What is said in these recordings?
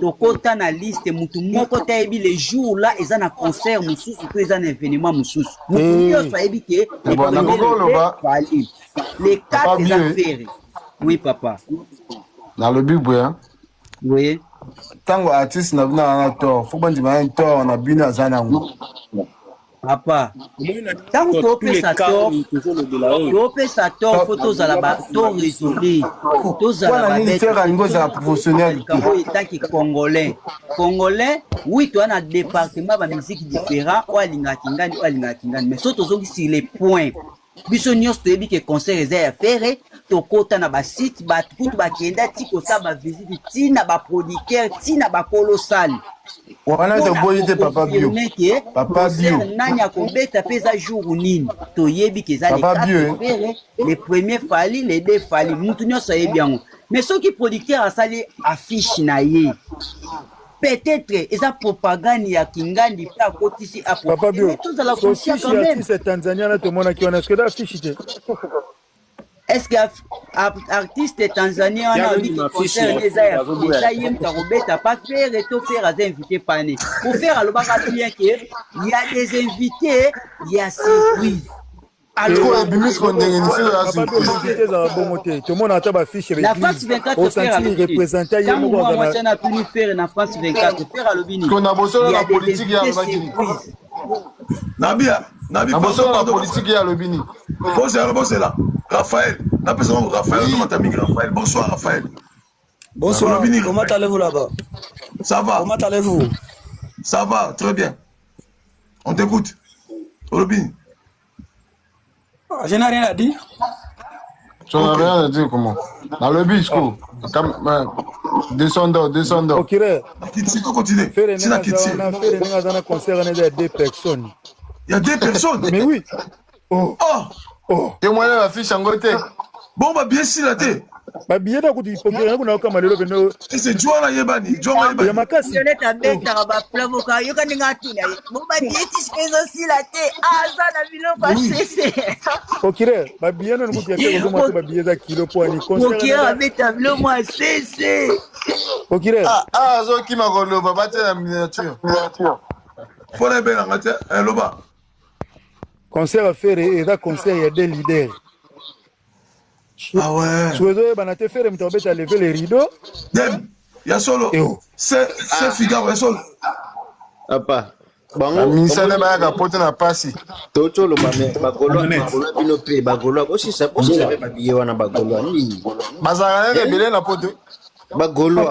tokota na liste mutu moko tayebi les jours là ils ont un concert mususu to ils ont un événement mususu mutu nyonso ayebi ke les quatre affaires. Oui papa dans le big boy hein. Oui tango artiste na bina na tort faut bandi ma tort na bina zanango papa tango topesa tort faut tozala ba tort isolé tozala ba bête professionnel tanki congolais oui toi na département ba musique différent o alingaki ngani mais surtout tozoki sur les points biso nyonso toyebi ke concert eza ya fere tokota na basite bato kutu bakenda ti kosala bavisite ti na baproducteur ti na bakolosale wana toboyi te papa bio nani akobeta mpe eza jour nini toyebi ke eza fere le premier fali le deux fali mutu nyonso ayebi yango mais soki producteur asali affiche na ye peut-être eza propagande ya kingandi pe akotisi papa bio tozala artiste tanzania na tomonaki wana eske da affiche te est-ce que artiste tanzanien wana obi concert eza ya ye mutu akobeta pas faire to faire aza invité pane pour faire alobaka bien que il y a des invités il y a surprise alors ebimis kondenge tomona ata bafiche na France 24 faire représenter ye moko moi na tuni faire na France 24 faire alobini kona bosolo na politique ya bakini nabia bosolo na politique ya lobini bosela Raphaël na personne Raphaël comment t'as mis Raphaël bonsoir Raphaël bonsoir comment allez-vous là-bas ça va comment allez-vous ça va très bien on t'écoute Robin. Je n'ai rien à dire. Tu n'as rien à dire comment? Dans le bisco. Descendant. Ok, continue. C'est la question. On a concert, il y a 2 personnes. Il y a 2 personnes? Mais oui. Oh. Et moi, la fiche en côté. Bon, bah, bien sûr, la tête. Bah bien na kuti pokera kuna kama lelo beno c'est Joana Yebani ya makasi yone tabeta ba plavoka yoka ninga tuna bomba dieti spezo sila te azana bilo pasese pokera ba bien na kuti ya ko mo ba bien za kilo po ni concert pokera beta bilo mo sese pokera zo ki makolo ba bate la miniature pour les belles ngate loba concert à faire et da concert ya des leaders. Ah ouais. Souhaitez banate faire me tomber à lever les rideaux. Dem, ya solo. C'est Figaro ya solo. Papa. Bango ministère na ba ka pote na pasi. Toto lo ba bagolo bino pe bagolo aussi ça ba biye wana bagolo ni. Bazara na belé na pote. Bagolo.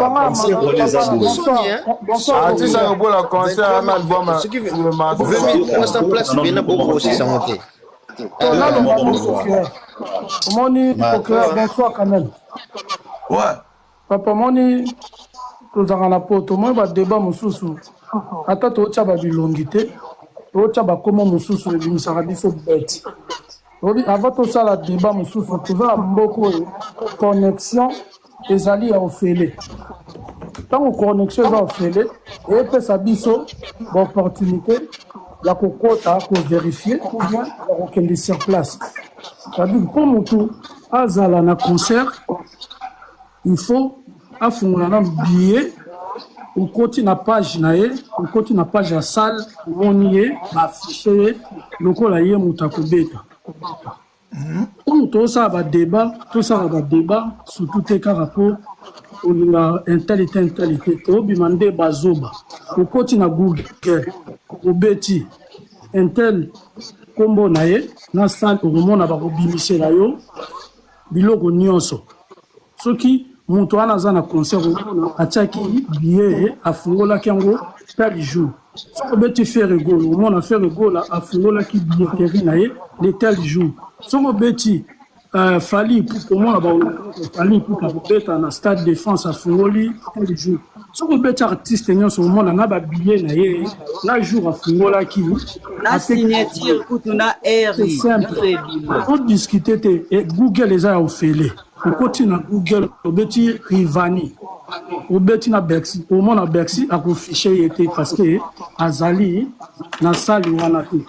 Bonsoir. Ah tu sais au la concert un album. Ce qui veut mettre place bien beaucoup aussi ça monter. Moni, bonsoir quand même. Ouais. Papa Moni, nous avons la porte. Moi, je vais débat mon sous. Attends, tu as des longuités. Tu as comment mon sous le bim saradi so bête. Avant tout ça, la débat mon sous, tu as beaucoup de connexion et alliés à offrir. Tant que connexion est offrir, et puis ça biso d'opportunité. Il y a qu'on vérifier ou bien il y a sur place. C'est-à-dire que comme tout, à un concert, il faut faire un billet, on continue la page, on continue la page à salle, on y est, affiché, donc on a eu un bêta. Comme tout ça va débat, sur tout les cas rapport, on a intelligence, on demande bazoba, on continue à Google, on bêti. Intel kombo na ye na salle omona ba kobimisela la yo biloko nyonso soki mutu wana za na concert omona atiaki billet afungola kango tel jour soko beti faire rigolo omona faire rigolo afungola ki billet na ye le tel jour soko beti fali pour omona ba fali pour ka beta na stade de France afungoli tel jour soko beti artiste nyonso omona na ba billet na ye la jour afungola ki la signature kutuna eri on discuter et Google les a offert on continue Google obeti Rivani obeti na Bercy au monde na Bercy a fichier était parce que azali na salle wana tout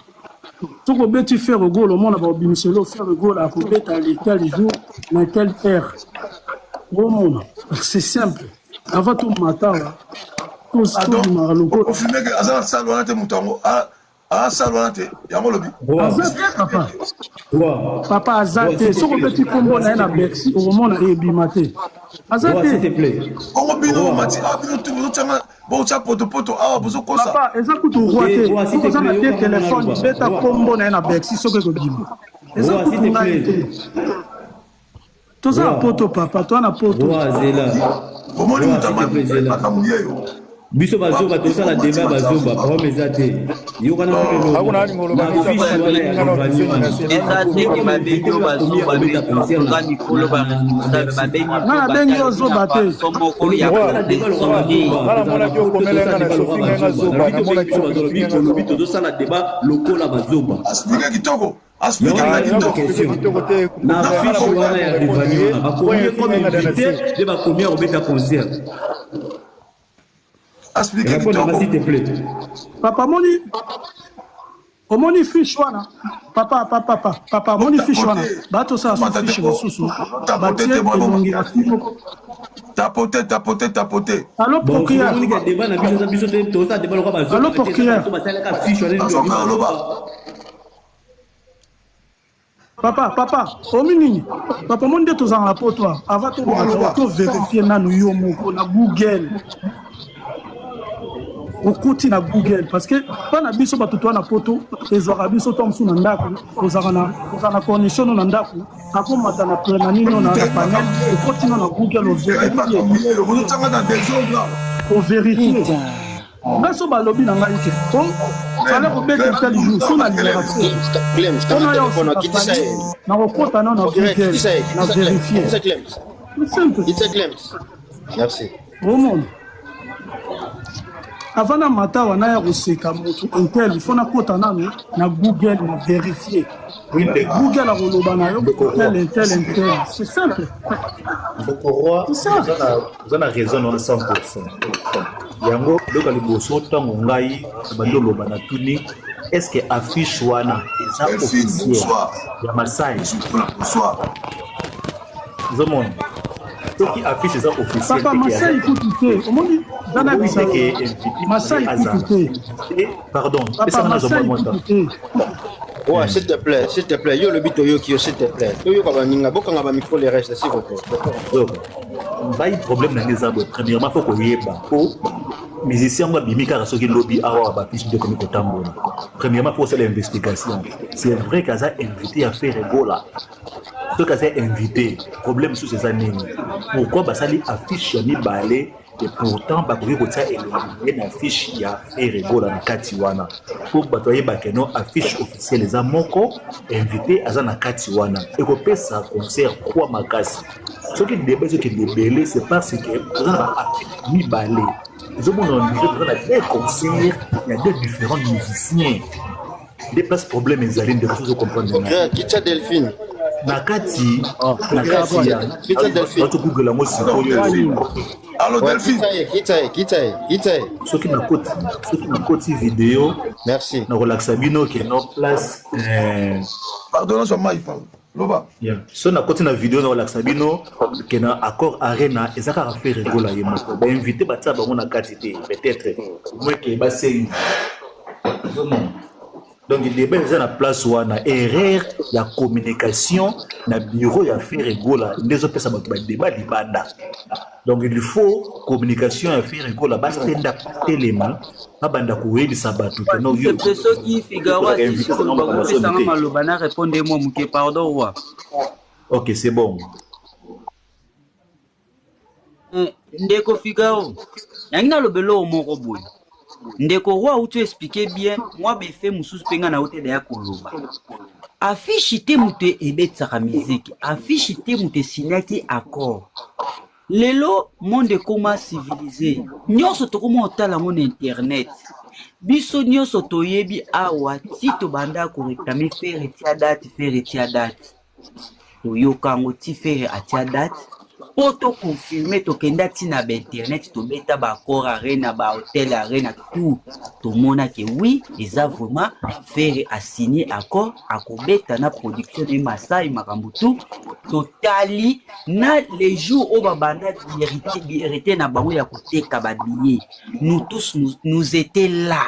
soko beti faire goal au monde ba bimiselo faire goal a kobeta tel jour na tel heure au monde c'est simple avant tout matawa tout du maraloko au filmé que azan salwana te mutango a salwana te yango lobi azate papa azate soko petit combo na na Bercy au moment na ebimate azate s'il te plaît ongo bino mati abino tu bozo changa bo cha poto awa bozo kosa papa eza kutu roi te bozo na te téléphone beta combo na Bercy soko ko bima eza kutu na te toza poto papa toi na poto omoni mutama makamuye yo biso bazoba tosala débat bazoba parole eza te yokana hakuna ngolo babengi ozoba te tozosala débat lokola bazoba explique kitoko na fiche wana ya rivali wana bakomi comme invité nde bakomi ya kobeta concert. Expliquez s'il te plaît. Papa moni fiche wana. Papa moni fiche wana. Bato sa fiche mosusu. Batie elongi afiko. Tapoter. Allô propriétaire. Allô propriétaire. Papa, omini. Papa mon de tozanga la poto avant to vérifier nanu yo moko na Google. Okoti na Google parce que pana biso batuto na poto ezwaka biso tomsu na ndako ozana connexion na ndako ako matana plena nino na panel okoti na Google o vérifier baso balobi na ngai ke bon fallait kobeta tel jour sur la libération na okota na Google na vérifier c'est simple merci au monde. Avant na matawa na ya koseka moto intel il faut na kota nanu na Google na vérifier Google a koloba na yo intel c'est simple pourquoi vous avez raison dans 100%. Yango donc liboso tango ngai bando loba na tuni est-ce que affiche wana eza officiel ya Masai zomon donc affiche eza officiel papa Masai écoutez omoni zana bisa Masai écoutez pardon papa Masai écoutez ouais s'il te plaît yo le bito yo qui s'il te plaît yo ka baninga bokanga ba micro les restes s'il vous plaît donc bayi problème na les arbres premièrement faut ko yeba ko musicien moi bimika rasoki lobby awa ba fiche de comme kotambola premièrement pour faire l'investigation c'est vrai qu'aza invité à faire Ebola donc qu'aza invité problème sous ces années pourquoi basali affiche ya mibale et pourtant bakoki kotia elongi na affiche ya faire Ebola na kati wana pour batoye bakeno affiche officielle eza moko invité aza na kati wana et kopesa concert kwa makasi soki débat soki débelé c'est parce que ozana ba mibale ils ont mon des concerts il y a deux différents musiciens des places problèmes ils allaient de choses comprendre Kitcha Delphine nakati Delphine Google mo sikoyo allo Delphine Kitcha soki na koti vidéo merci na relaxa bino que no place pardon sur my parle loba so na koti na vidéo na relaxa bino que na accord arena ezaka faire rigola yemo ba invité batia bango na kati te peut-être moi que ba c'est donc il débat dans la place où on a erreur la communication na bureau ya faire rigola ndezo pesa ba débat libanda donc il faut communication ya faire rigola ba stand up téléma ba banda koyebisa bato que non yo c'est ce qui Figaro ça maloba na répondre moi muke pardon roi OK c'est bon ndeko Figaro yangina lobelo moko boy ndeko roi ou tu expliquer bien moi be fait mususu penga na hôtel ya koloba affiche te mute ebetsaka musique affiche te mute signaki accord lelo monde koma civilisé nyonso tokoma otala ngo na internet biso nyonso toyebi awa ti tobanda koreklame faire tia date toyoka ngo ti faire atia date poto confirmer tokenda tina ba internet to beta ba corps arena ba hôtel arena tout to mona que oui eza vraiment faire a signer accord a kobeta na production de Masai makambutu totali na les jours au babanda hérité na bango ya koteka ba billet nous tous nous étions là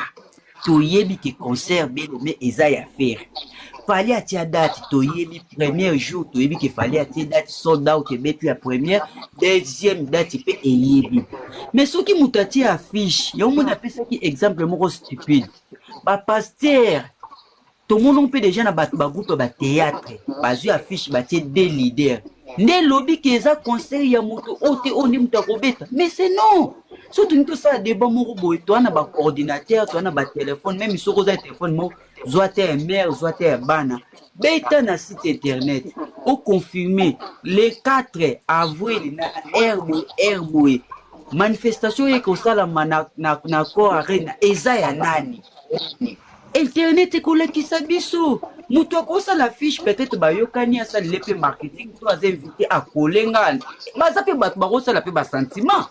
toyebi que concert mais eza ya faire fallait atia date toyebi premier jour toyebi que fallait atia date sold out betu la première deuxième date pe eyebi mais ce qui mutati affiche yo mon appelle ça qui exemple moko stupide ba pasteur tout le monde peut déjà na ba groupe ba théâtre bazu affiche ba tie des leaders ne lobby que ça concert ya moto ote oni mutakobeta mais c'est non surtout tout ça débat moko boy toi na ba ordinateur toi na ba téléphone même si vous avez téléphone mo soit un maire soit un bana beta na site internet au confirmer les 4 avril na herbo manifestation et que ça la na corps arena eza ya nani internet ekolakisa biso mutu akosala affiche peut-être bayokani asali lepe marketing to aza invité akolenga baza mpe bato bakosala mpe basentiment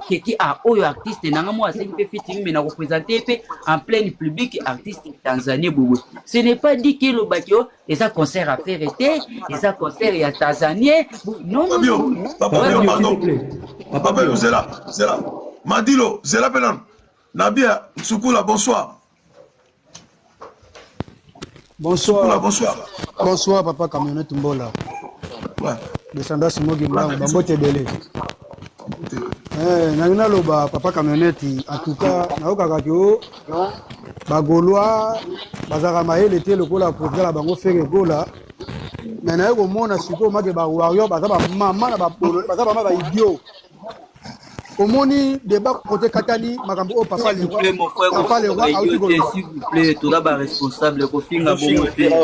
keki oyo artiste nanga mo asengi mpe fitting me na représente mpe en plein public artiste tanzanie bobo ce n'est pas dit que elobaki o eza concert à faire ete eza concert ya tanzanie non Papa Bio Zela Madilo Zela Penan Nabia Soukoula bonsoir. Bonsoir. Bonsoir. Bonsoir, papa Camionnette Mbola. Ouais. Descendant Simogi Blanc, Bambote Belé. Nangina Loba, papa Camionnette, en tout cas, Naoka Kakio, Bagoloa, Bazaramae, l'été, le Gola, pour la Bango Ferre Gola. Mais Naoka Mona, Suko, Mageba, Wario, Bazaba, Maman, Bazaba, Idio. Au moni débat côté Katani, Makambo au papa le roi. Papa le roi, s'il vous plaît, tout d'abord responsable, Kofinga Bongo. S'il vous plaît,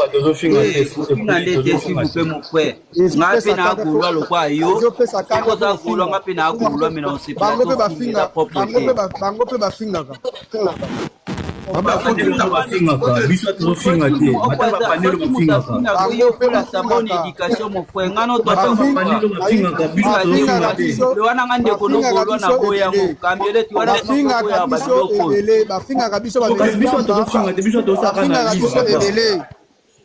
mon frère. Ngape na kulwa lokwa yo. Koza kulwa ngape na kulwa mais on sait pas. Bango pe ba finga ka. Papa panelo ba finga ka. Biso to finga te. Mata panelo ba finga ka. Bango pe la sabon éducation mon frère. Ngano to panelo ba finga ka. Biso to finga te. Le wana ngande kono kulwa na boya mo. Kambele tu wana finga ka biso elele, ba finga ka biso ba biso to finga te. Biso to saka na biso elele.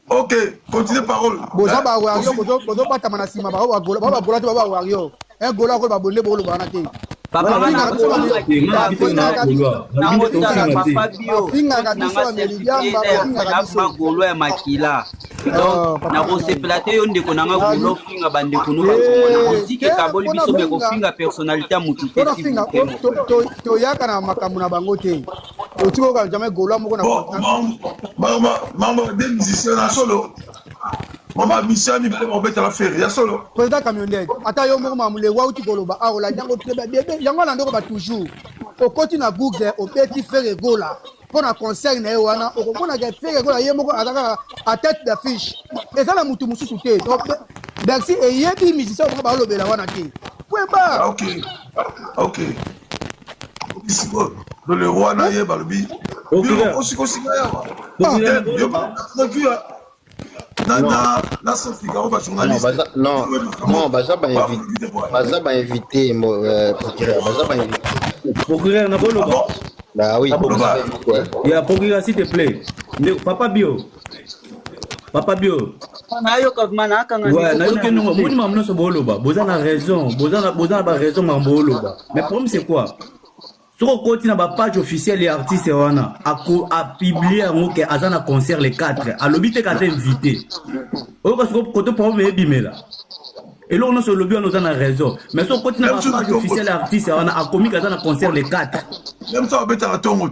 Ok, continuez parole. Boza ba wario, bozo bata mana sima ba gola te ba wario. Un gola ko ba bonne bolo bana te. Papa bana ko finga golo ya makila. Donc na ko se plate yo ndeko nanga golo finga bande kuno ba musike kaboli biso be ko finga personnalité mutu te. To yaka na makamu na bango te. To tiko ka jamais golo moko na maman des musiciens na solo. Maman mission mi bale mobeta la faire ya solo. Président Camionnette, ata yo moko mamule wa uti goloba aola yango trebe bébé yango na ndoko ba toujours. Au côté na Google au petit faire gola. Pour un concert na wana au komona ke faire gola ye moko ataka à tête d'affiche. Et ça la mutu mususu te. Donc merci et yebi musicien ko ba lobela wana te. Point ba. OK. Dans le roi na ye balbi. OK. Non, Baza va inviter procureur na bolo. Bah oui. Il y a procureur s'il te plaît. Papa Bio. Na yo kavmana kanga. Ouais, na yo ke non, moni mamno so bolo ba. Boza na raison, boza ba raison mambolo ba. Mais problème c'est quoi? Sur le côté na page officielle les artistes wana a publié un que azana concert les 4 à l'obité qu'a invité. Au cas où côté problème bimela. Et là on a sur le lobby on a raison. Mais sur le côté na page officielle les artistes wana a commis qu'azana concert les 4. Même ça beta la tongo.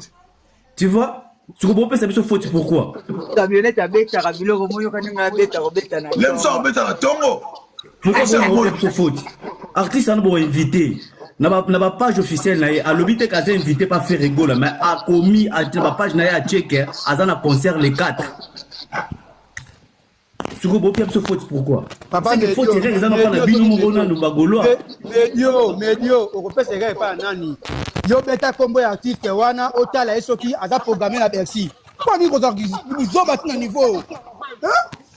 Tu vois? Tu comprends pas ça c'est faute pourquoi? Camionnette a beta rabilo romoyo kananga beta na. Même ça beta la tongo. Pourquoi c'est faute? Artiste on doit inviter. N'a pas page officielle à l'obité qu'a invité pas faire rigoler mais a commis à la page na ya checker azana concert les 4. Tu comprends bien ce faute pourquoi? Papa c'est faute c'est ils en pas na bino mona no bagolo. Medio o kopesa c'est pas nani. Yo beta combo artiste wana otala esoki aza programmé na Bercy. Pas ni ko za bizo batina niveau. Hein?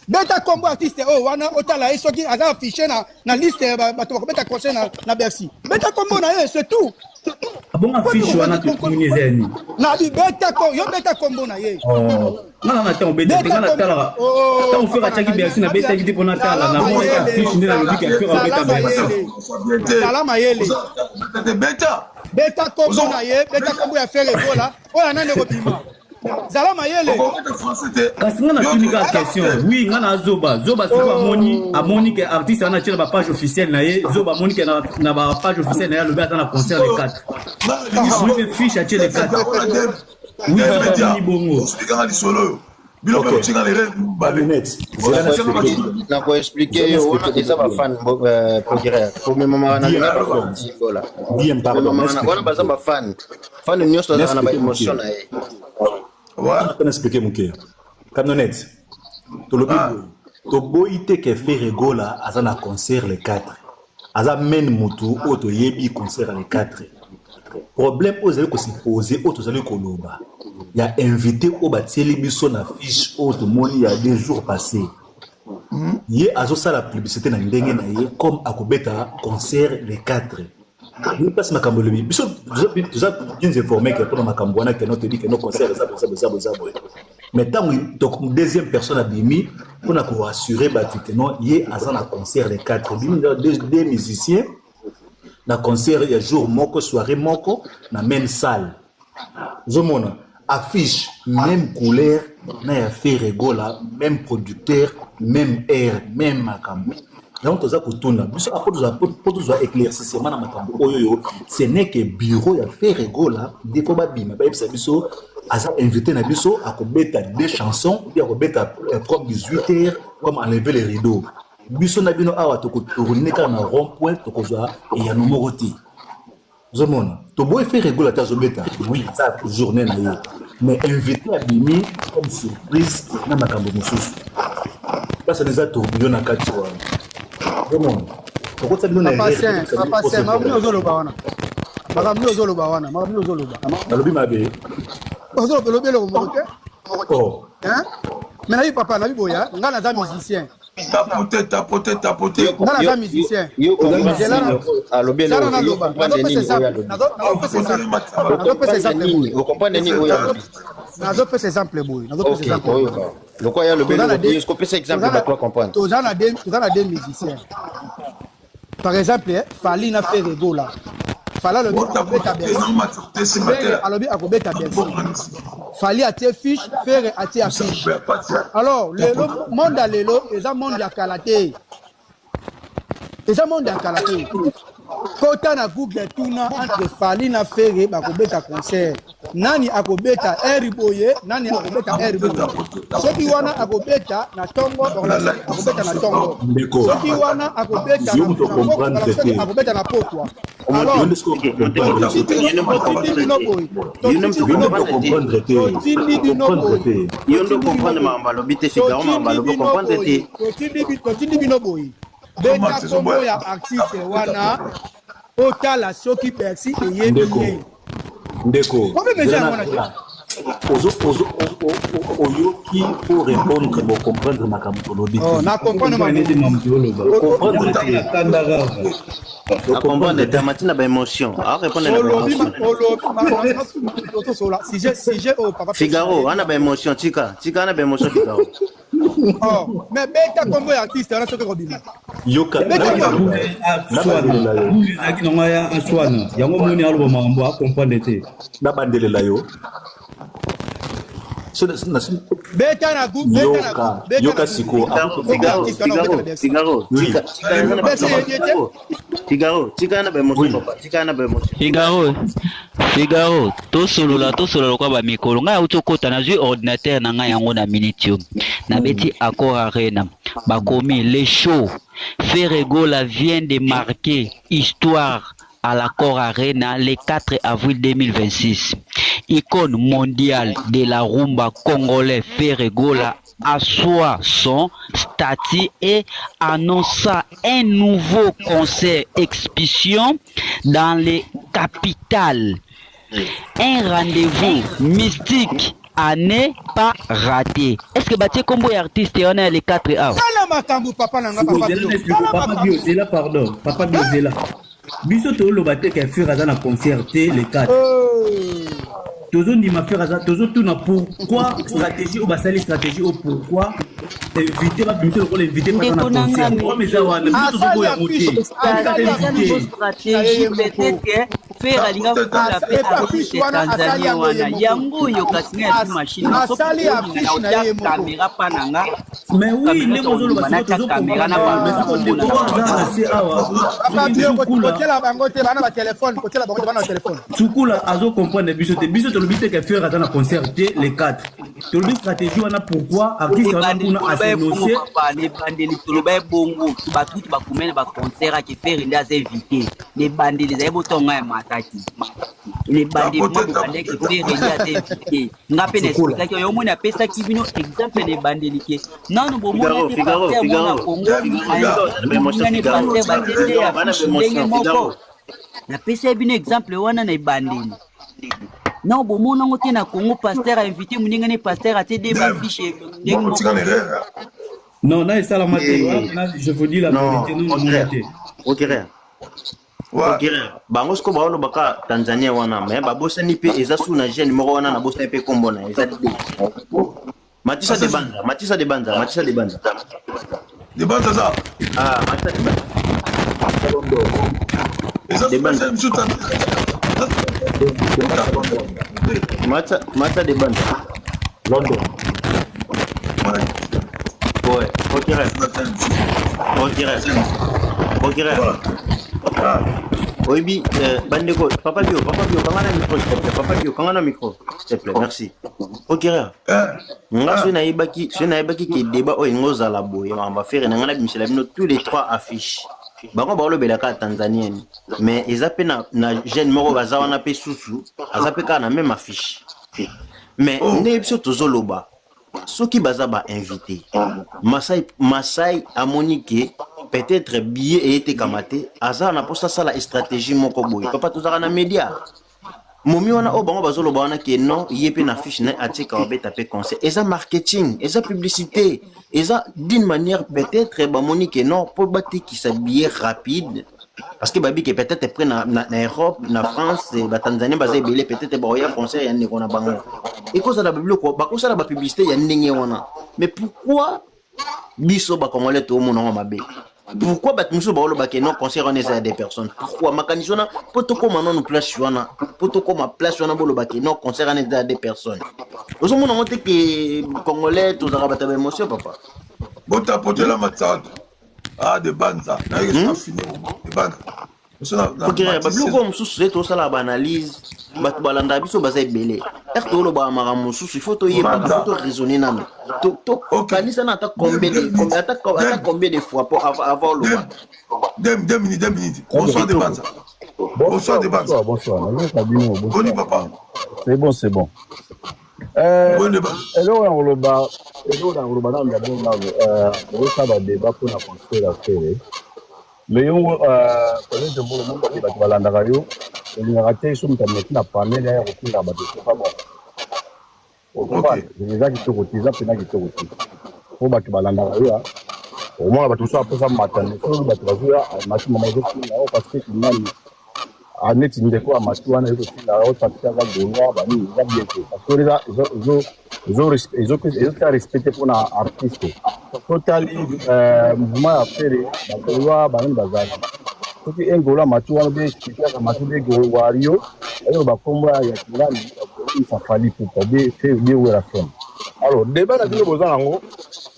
beta combo artiste oh wana otala et soki aza affiché na liste bato beta concert na Bercy beta combo na ye c'est tout bon affiche wana tumunizeni na bi beta ko yo beta combo na ye oh na temps beta ngana tala tant faire ataki Bercy na beta kiti pona tala na mo affiche ndina lobi ka faire beta Bercy tala mayele beta combo na ye beta combo ya faire gola oya nane ko bima Zala mayele. Kasi ngana tunika question. Oui, ngana zoba siko amoni que artiste ana tire ba page officielle na ye, zoba moni que na ba page officielle na ye le ba na concert les 4. Oui, mais fiche a tire les 4. Oui, ça ni bongo. Expliquer les solo. Bilo ba tinga les rêves balunettes. Na ko expliquer on a déjà ba fan progrès. Pour mes mamans na voilà. Bien pardon. On a pas ba fan. Fan nyoso na ba émotion na ye. Ouais, on peut expliquer mon cœur. Camionnette. To boite ke fait rigola azana concert les 4. Aza men mutu auto yebi concert les 4. Problème aux allez que se poser auto allez koloba. Il y a invité au batieli biso na fiche auto moni il y a 2 jours passés. Yé azo ça la publicité na ndenge na yé comme akobeta concert les 4. Nous passons ma cambo le biso déjà bien informé que pour ma cambo na que notre dit que nos concerts ça mais tant donc deuxième personne a bimi pour na ko assurer que non yé azana concert les 4 deux musiciens na concert il y a jour moko soirée moko na même salle zomona affiche même couleur na ya fait rigola même producteur même air même makambo. Donc, tu as éclaircissement dans ma ce n'est que bureau a fait rigola des fois bima ba biso asa invité na biso à kobeta des chansons et à kobeta comme 18h comme enlever les rideaux biso na bino awa to ko tourner quand na rond point to ko za et ya numéro ti zomona to boy fait rigola ta zobeta oui ça journée na yo mais invité à bimi comme surprise na makambo mususu parce que les tourbillon na kati wa comment pourquoi ça nous na papa mamu ozoloba wana mamu ozoloba alobi mabe ozoloba lobelo ko oh hein mais na papa na biboya ngana za musicien tapoter ngana za musicien yo alobi lo nazo pesa exemple boy le quoi il y a le bel est-ce qu'on peut cet exemple pour toi comprendre tous en a des musiciens par exemple Fali na fait rigola Fala le Fali a tes fiches faire a tes affiches alors le monde à l'élo les monde ya kalaté les monde ya kalaté kota na Google tuna entre Fali na faire ba kobeta concert nani akobeta eriboye nani akobeta eriboye soki wana akobeta na tongo akobeta na tongo soki wana akobeta akobeta na pokwa alors beta kombo ya artiste wana otala soki Bercy eyebi ye ndeko oyoki pour répondre pour comprendre makambo lobi na comprendre comprendre ta matina ba émotion a répondre na émotion sujet au papa Figaro ana ba émotion tika ana ba émotion Figaro oh mais beta kombo ya artiste ana soki robina yoka ya aswana yango moni aloba mambo a comprendre te na bandelela yo beta na gu yoka siko Figaro tika na ba émotion tika na ba émotion Figaro to solola kwa ba mikolo nga uto kota na jeu ordinateur na nga yango na minitio na beti accord arena bakomi les shows fait rigola vient de marquer histoire à l'accord arena le 4 avril 2026 icône mondiale de la rumba congolais fait rigola assoit son statut et annonça un nouveau concert exhibition dans les capitales. Un rendez-vous mystique à ne pas rater. Est-ce que Batie Combo est artiste et on a les 4 A? Papa Biozela, pardon. Papa Biozela. Biso to lo batte qu'elle fait à la concerté les 4. Toujours ni ma faire toujours tout na pourquoi stratégie ou basali stratégie ou pourquoi éviter pas biso le éviter pas dans la concert. Oh mais ça va, mais tout ça boya monter. Stratégie peut-être que faire alinga la paix avec Tanzanie wana. Yango yo kasinga ya machine. Asali affiche caméra pananga. Mais oui, les mozo lo basali toujours caméra na ba. Mais c'est awa. Côté la bango te bana ba téléphone, côté la bango te bana téléphone. Tukula azo comprendre biso te le but que faire dans la concerté les 4. Te le stratégie wana pourquoi artiste wana kuna associer les bandeli to le ba bongo ba tout ba kumena ba concert qui faire les invités. Les bandeli za botonga ya mataki. Les bandeli mo bandeli qui faire les invités. Ngape n'explique que yo mona pesa ki bino exemple les bandeli qui non no bomo na Figaro mais moi ça Figaro na pesa bino exemple wana na bandeli. Non, bon, mon nom est na Congo, pasteur a invité mon ingénieur pasteur à te débat fiché. Non, là, c'est la matière. Je vous dis la vérité. Non, ok. Ok. Bangos ko baolo baka Tanzania wana, mais babosa ni pe ezasu na jeune moko wana na bosa pe kombo na ezati. Matisa de Banza. De Banza ça. Ah, Matisa de Banza. De Banza. Mata de Banza. London. Ouais, ok. Oui, Bandeko, Papa Bio, quand on a micro, s'il te plaît, merci. Ok, moi, je n'ai pas qui débat au Ingoza la boue, on va faire tous les 3 affiches. Bango ba lo belaka tanzanienne mais ezape na jeune moko baza wana pe susu azape ka na même affiche mais ne biso tozoloba soki baza ba invité Masai amonike peut-être billet et été kamaté aza na posa sala stratégie moko boy papa tozaka na média momi wana o bango bazoloba wana ke non yepe na affiche na atika obeta pe conseil eza marketing eza publicité eza d'une manière peut-être ba monique non pour battre qui s'habiller rapide parce que babi que peut-être près na Europe na France ba Tanzanie ba zebele peut-être ba oya concert ya ndeko na bango et cause la bible ko ba kosa la publicité ya ndenge wana mais pourquoi biso ba congolais to monongo mabe pourquoi batmuso ba lo ba ke non concert on est des personnes pourquoi makanisona potoko manon place wana potoko ma place wana bolo ba ke non concert on est des personnes ozo monongo te que congolais to za ba ta émotion papa bota potela matsad de Banza na yesa fini de Banza ok bablo ko mususu to sala ba analyse bat balanda biso baza ebele erto lo ba mara mususu il faut to yeba il faut to raisonner nano to kanisa na ta combien de fois pour avoir le deux minutes bonsoir de Banza bonsoir de Banza boni papa c'est bon hello na ngoloba na ndabona ça va débat pour la construire la faire mais yo peut-être que le monde qui va balanda yo il y a raté sur internet na panel ya ko ba de pas bon OK les gens qui te cotisent pena qui te cotisent pour ba balanda yo au moins ba tout ça pour ça matin pour ba travailler à match maman parce que finali aneti ndeko amatu wana yuko sila au patika za gonya bani za bieko parce que ils ont respecté pour un artiste totally mouvement affaire ba bani bazali kuti engola matu wana be kitika matu be go wario ayo ba kombo ya kilani ça fallait pour be faire bien ou la femme alors débat na kilo bozana ngo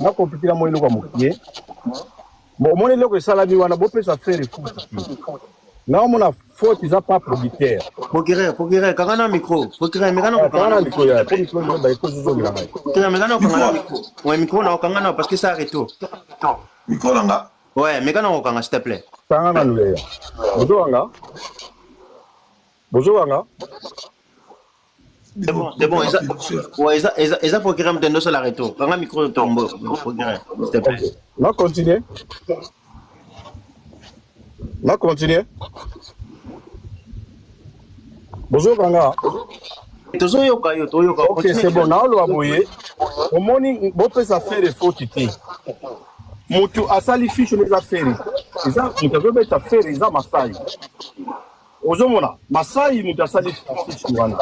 na compétition mo iloko mokie bon mon iloko sala bi wana bo pesa faire fou non mon faute ils a pas producteur Pokere kangana micro Pokere mekana kangana micro ya pour micro ba iko zo ngana Pokere mekana kangana micro ouais micro na kangana parce que ça arrêto micro langa ouais mekana kangana s'il te plaît kangana lule bozo wanga c'est bon eza Pokere mtendo sur l'arrêto kangana micro tombo Pokere s'il te plaît non continue bonjour Kanga Ok, c'est bon. Now, le aboye. Au moni, bon peut ça faire des fautes titi. Mutu asali fiche les affaires. Ils ont mutu peut ça faire ils ont Masai. Ozomona, Masai mutu asali fiche wana.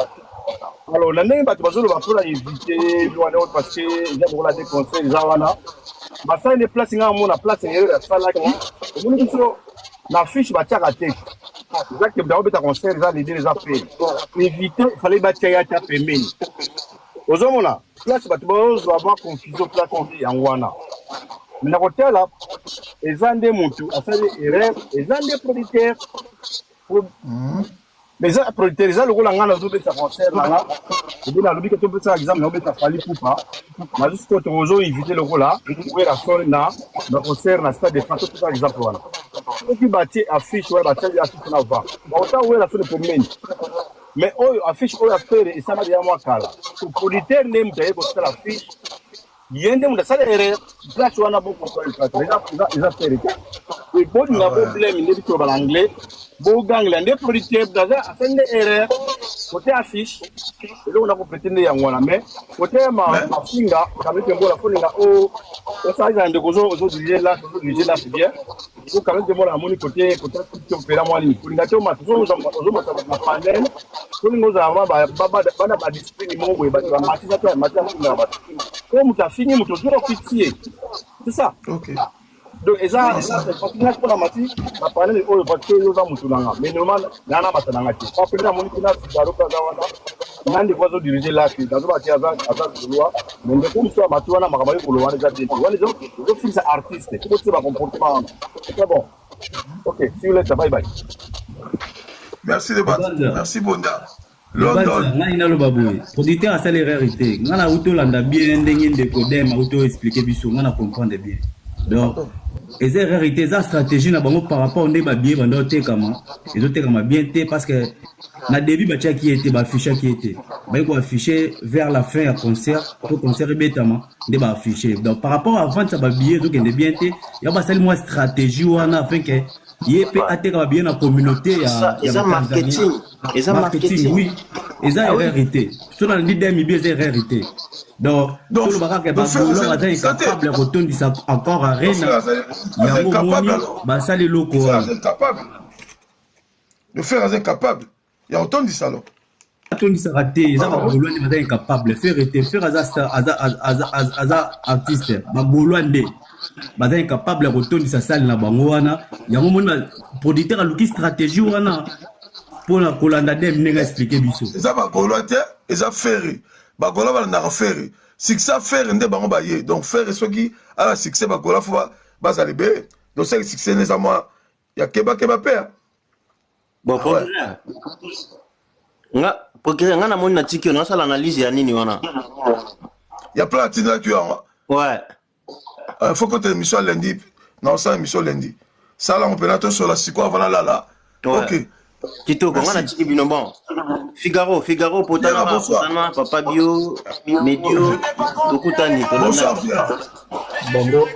Alors la nene batu bazolo ba pour éviter wana parce que ils ont la des conseils ils wana. Masai les places nga mona place ngere la sala ka. Moni kiso la fiche ba tia tête. Ils que d'abord beta conseil ils ont l'idée les affaires. Éviter fallait ba tia ta pembeni. Ozomona, place batu bazo avoir confusion place en wana. Mais la côté là, ils ont des moutons, ils ont des producteurs. Mais les producteurs, ils ont le rôle en gagnant de concert là. Et bien, le but que tu peux faire exemple, on peut faire pour pas. Mais juste quand tu veux éviter le rôle là, où est la sonne là, le concert là, c'est des photos pour exemple là. Et puis bâti affiche, ouais, bâti affiche là bas. Autant où est la sonne pour mener. Mais affiche où la faire et ça m'a dit à moi là. Le producteur n'aime pas que la affiche. Yende munda sala erreur place wana beaucoup ils a fait et bon il a problème il est sur l'anglais bon gang les producteurs d'aza a fait des erreurs côté affiche et là on a complété ya ngwana mais côté ma finga quand même bon la folinga oh ça ils ont de gozo aujourd'hui là c'est bien il quand même de la moni côté opéra moi ni folinga to ma ma panel folinga za ba discipline mo we ba match ça comme tu as fini, tu as toujours pitié. C'est ça. Ok. Donc, et ça, c'est pour la matière, la panel est au vote, nous avons tout là. Mais normalement, il y a un matin. Pas plus de mon final, c'est Daroka Zawana. Il y a des voisins dirigés là, qui dans le bâtiment de loi. Mais comme ça, Matouana m'a pour le voir déjà des gens. Les autres filles, c'est artiste. Tu peux te comportement. C'est bon. Ok, si vous voulez, bye bye. Merci de battre. Merci Bonda. Ngai lo baboy producteur a sali rarité ngana auto landa bien ndenge ndeko dem auto expliquer biso ngana comprendre bien donc et rarité za stratégie na bango par rapport ndé ba bien bando tekama ezo tekama bien té parce que na début ba tia qui était ba afficher qui était ba ko afficher vers la fin à concert pour concert betama ndé ba afficher donc par rapport avant ça ba bien zo kende bien té ya ba sali moi stratégie wana afin que yépe ateka bien la communauté ya marketing et marketing oui et ça est rarité sur la leader mi bien c'est rarité donc tout le bagage ba bolo ba est capable retourner ça encore à Rena ya moni ba sali loko le faire est capable il y a autant de salon autant de ça raté ça ba bolo ni ba incapable faire était faire artiste ba bolo ndé baza incapable retourner sa salle na bango wana yango mona producteur a luki stratégie wana pour la kolanda dem nenga expliquer biso ça ba golote et ça faire ba golo ba na faire succès faire ndé bango ba ye donc faire soki ala succès ba golo faut ba za libé donc c'est succès ne ça moi ya keba père bon nga na moni na tiki on a l'analyse ya nini wana ya platine tu as ouais. Il faut que tu aies une émission lundi. Non, ça, émission lundi. Ça, là, on peut la sur la psycho, voilà, là. Ouais. Ok. Kito, comment on a dit bon? Figaro, Potana, Papa Bio, Medio, Dokutani. Bonsoir, Pierre. Bongo,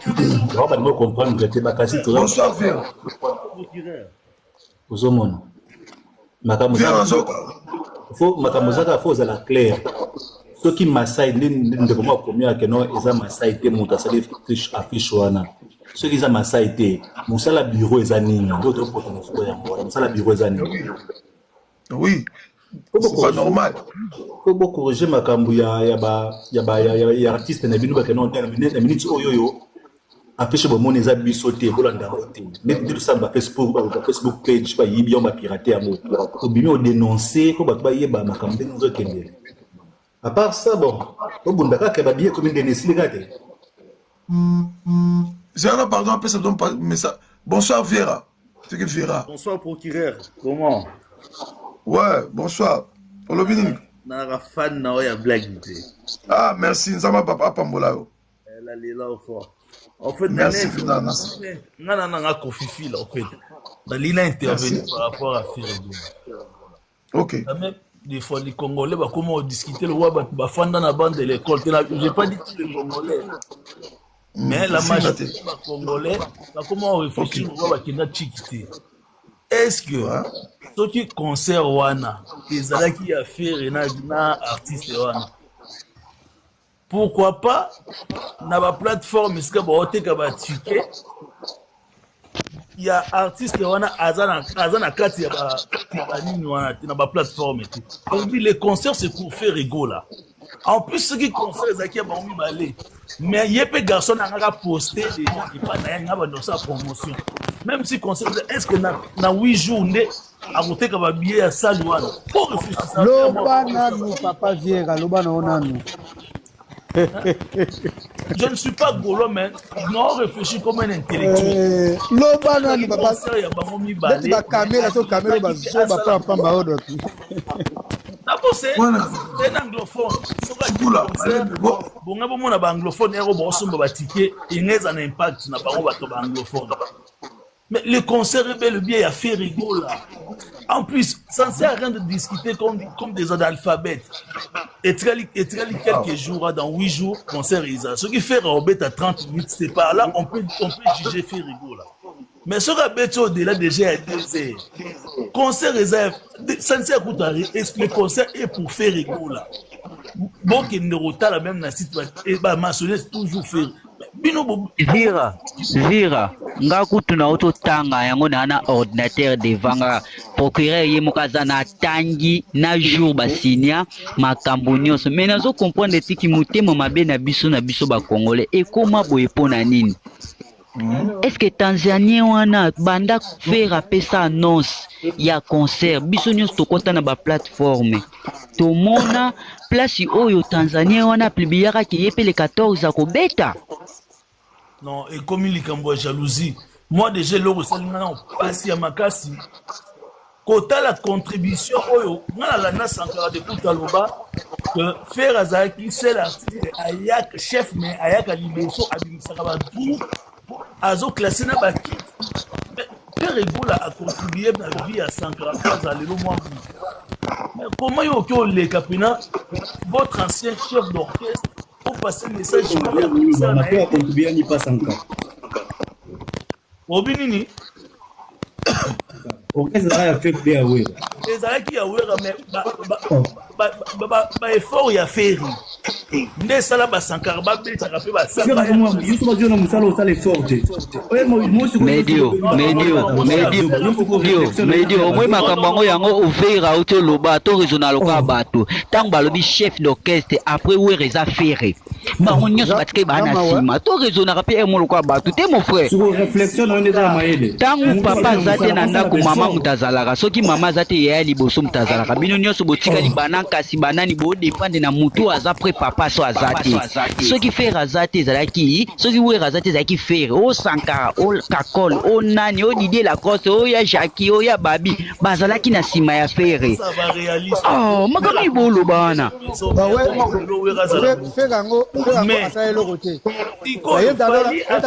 on va nous comprendre que tu es bakasi. Bonsoir, Pierre. Ozomon. Makamuzaka, faut la claire. Ce qui m'assaille, ne comment premier que non, ils ont m'assaillé, mon tassali affiche wana. Ce qui ont m'assaillé, mon sala bureau est anine, d'autres potentiels pour y mon sala bureau est anine. Oui. C'est pas normal. Faut beaucoup corriger ma cambu ya artiste na binu ba que non, na minute oyoyo. Affiche bon mon eza bisoté, bolanda roté. Mais tout ça ba Facebook page ba yibi on ba pirater amour. Obimi o dénoncer, ko ba yeba makambe nzo kende. À part ça, bon, au bout de la qui va bien comme une dénessée. J'ai un pardon, après ça donne pas message. Bonsoir, Viera. C'est que Viera. Bonsoir, procureur. Comment? Ouais, bonsoir. On l'a vu. Nara fan na oya blague. Ah, merci. Nzama papa Pambola. Elle est là au fort. En fait, merci. Nana Kofifi là, en fait. Dalina intervenu par rapport à Ferredo. Ok. Des fois, les Congolais, bah, comment on discutait le roi, bah, fanda na bande de l'école. Je n'ai pas dit tous les Congolais. Mais la majorité des Congolais, bah, comment on réfléchit le roi, bah, qui n'a tchikité. est-ce que soki concert wana ezalaki affaire na artiste wana pourquoi pas na ba plateforme esika baoteka ba ticket ya artiste wana azana kati ya ba nini wana na ba plateforme tout. On dit les concerts c'est pour faire rigoler. En plus ce qui concert ezaki ya ba mibale mais yepe garçon nanga poster des gens qui pas na nga ba dans sa promotion. Même si concert est-ce que na 8 jours ndé akoteka ba billet ya salle wana pour réfléchir ça. Loba nanu papa Viera loba na onanu. Je ne suis pas gaulois, mais non réfléchis comme un intellectuel. Loba nanu papa. Beti ba caméra so caméra ba so ba papa ba odo. D'abord c'est un anglophone. Bon ngabo mona ba anglophone ero bo somba ba ticket ingeza un impact na bango ba to ba anglophone. Mais le concert est bel et bien à faire rigoler. En plus, ça ne sert à rien de discuter comme des analphabètes. Et quelques jours, dans 8 jours, concert est ça. Ce qui fait Robert à 30 minutes, c'est pas là, on peut juger faire rigoler. Mais ce Robert au-delà déjà à 2 heures. Concert réserve, ça ne sert à rien. Est-ce que le concert est pour faire rigoler? Bon, qu'il ne rota la même na site, et bah, mentionner toujours faire. Vira nga kutuna auto tanga yango na ordinateur devant nga procureur ye mokaza na tangi na jour basinia makambo nyonso mais nazo comprendre tiki mutema mabe na biso ba congolais et comment boye pona nini. Est-ce que Tanzanie wana banda faire apesa annonce ya concert biso nyonso tokota na ba plateforme to mona place oyo Tanzanie wana publiera ki yepe le 14 akobeta. Non, et comme il y a jalousie, moi déjà, le passe à ma casse. Quand la contribution, la Sankara de Koutaloba, que faire Azaki, c'est l'artiste, Ayak, chef, mais Ayak a l'immension, Abimsaraba, tout, Azo classé na baki. Père Ebola a contribué à la vie à Sankara, à l'élo moins. Mais comment y'a les capina, votre ancien chef d'orchestre, pour passer le message on a fait contribuer à n'y pas encore. Obinini. Qu'est-ce que ça a fait bien oui. Les gens qui a mais effort il a fait. Ndé sala ba Sankara ba be tarape ba sala. Juste moi je ne me sala au sale fort. Medio moi makambo yango ouvrir auto loba to régional ko bato. Tant balobi chef d'orchestre après oui reza ferré. Ba onyo batike ba na sima to régional rapé mo ko bato te mon frère. Sur réflexion on est dans maele. Tant papa zate na ndako mama mutazalaka soki mama zate ya liboso mutazalaka bino nyonso botika libana kasi banani bo dépendre na mutu aza après papa so azati soki faire azati zalaki soki we azati zalaki faire o Sankara o Kakol o nani o Didier Lacoste o ya Jackie o ya Babi bazalaki na sima ya faire oh makami bolo bana ba we faire ngo asa le côté ayo ta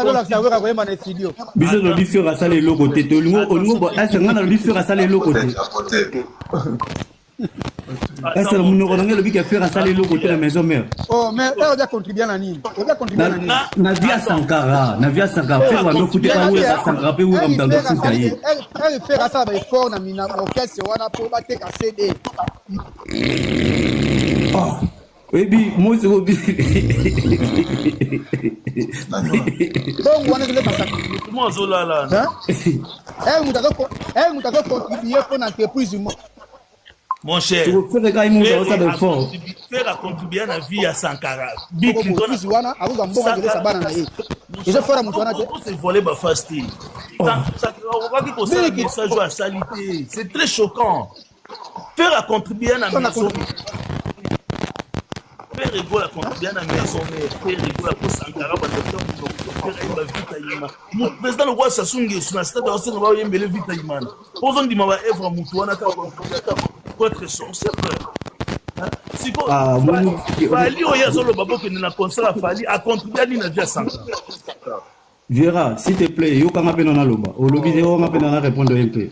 la savoir ka ko na studio biso no bi faire asa le côté to lingo bo asa ngana bi faire asa le côté est-ce que nous avons le but de faire ça les locaux de la maison mère? Oh mais on a contribué à nini? On a contribué à nini? Navia Sankara faire nous foutre pas où ça Sankara peut où comme dans le foot ailleurs. Elle faire ça avec fort na mina orchestre wana pour battre ka CD. Oh oui moi c'est obi. Donc on est le passage. Comment zola là? Elle nous a contribué pour l'entreprise. Mon cher, faire à contribuer à la vie à Sankara. Big Clinton, c'est volé ma fasting. C'est très choquant. Faire à contribuer à la maison. Faire rigoler à contribuer à la maison, mais faire rigoler à Sankara, mon président le roi Sassou sur la stade de va y mêler vite à Iman. Posons du Mava Evra Moutouana pour être sincère. Si vous Fali Oya Zolo Babo qui n'a concert à Fali a contribué à l'Inadia Sankara. Vera, s'il te plaît, yo kama pena na loba. O lobi zero ma pena na répondre un peu.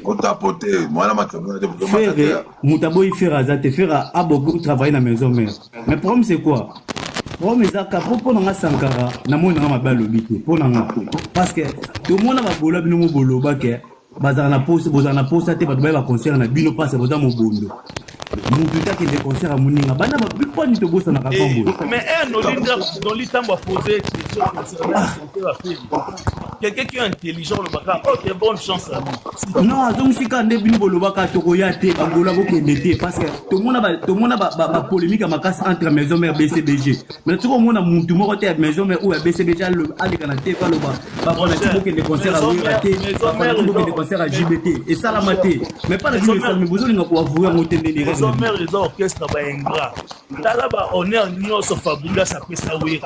Otapoté, moi la maternelle de faire Moutabo y faire azate faire a beaucoup travailler dans maison mère. Mais le problème c'est quoi? Oh mais ça pour na Sankara na mona ma ba lobi te. Pour na parce que tout le monde va bolo bino bolo ba ke bazana posa te bato ba concert na bino passe boza mobondo mutu taki de concert à muninga bana ba biponi to bosa na kakombo mais no linda dans l'itambo a posé question concernant quelqu'un qui est intelligent le baka oh t'es bonne chance à lui non azong sika nde bino bolobaka to koya te bangola ko kende parce que to mona ba polémique makasi entre maison mère BCBG mais tu mona mutu moko te maison mère ou BCBG avec na te pa loba ba bona ti boke de concert à Wiraté ba bona ti boke de concert à JBT et ça la maté mais pas la vie ça mais besoin de ko avouer mon tende les les orchestres ba ingrat là-bas on est en union sauf Fabriga ça peut ça oui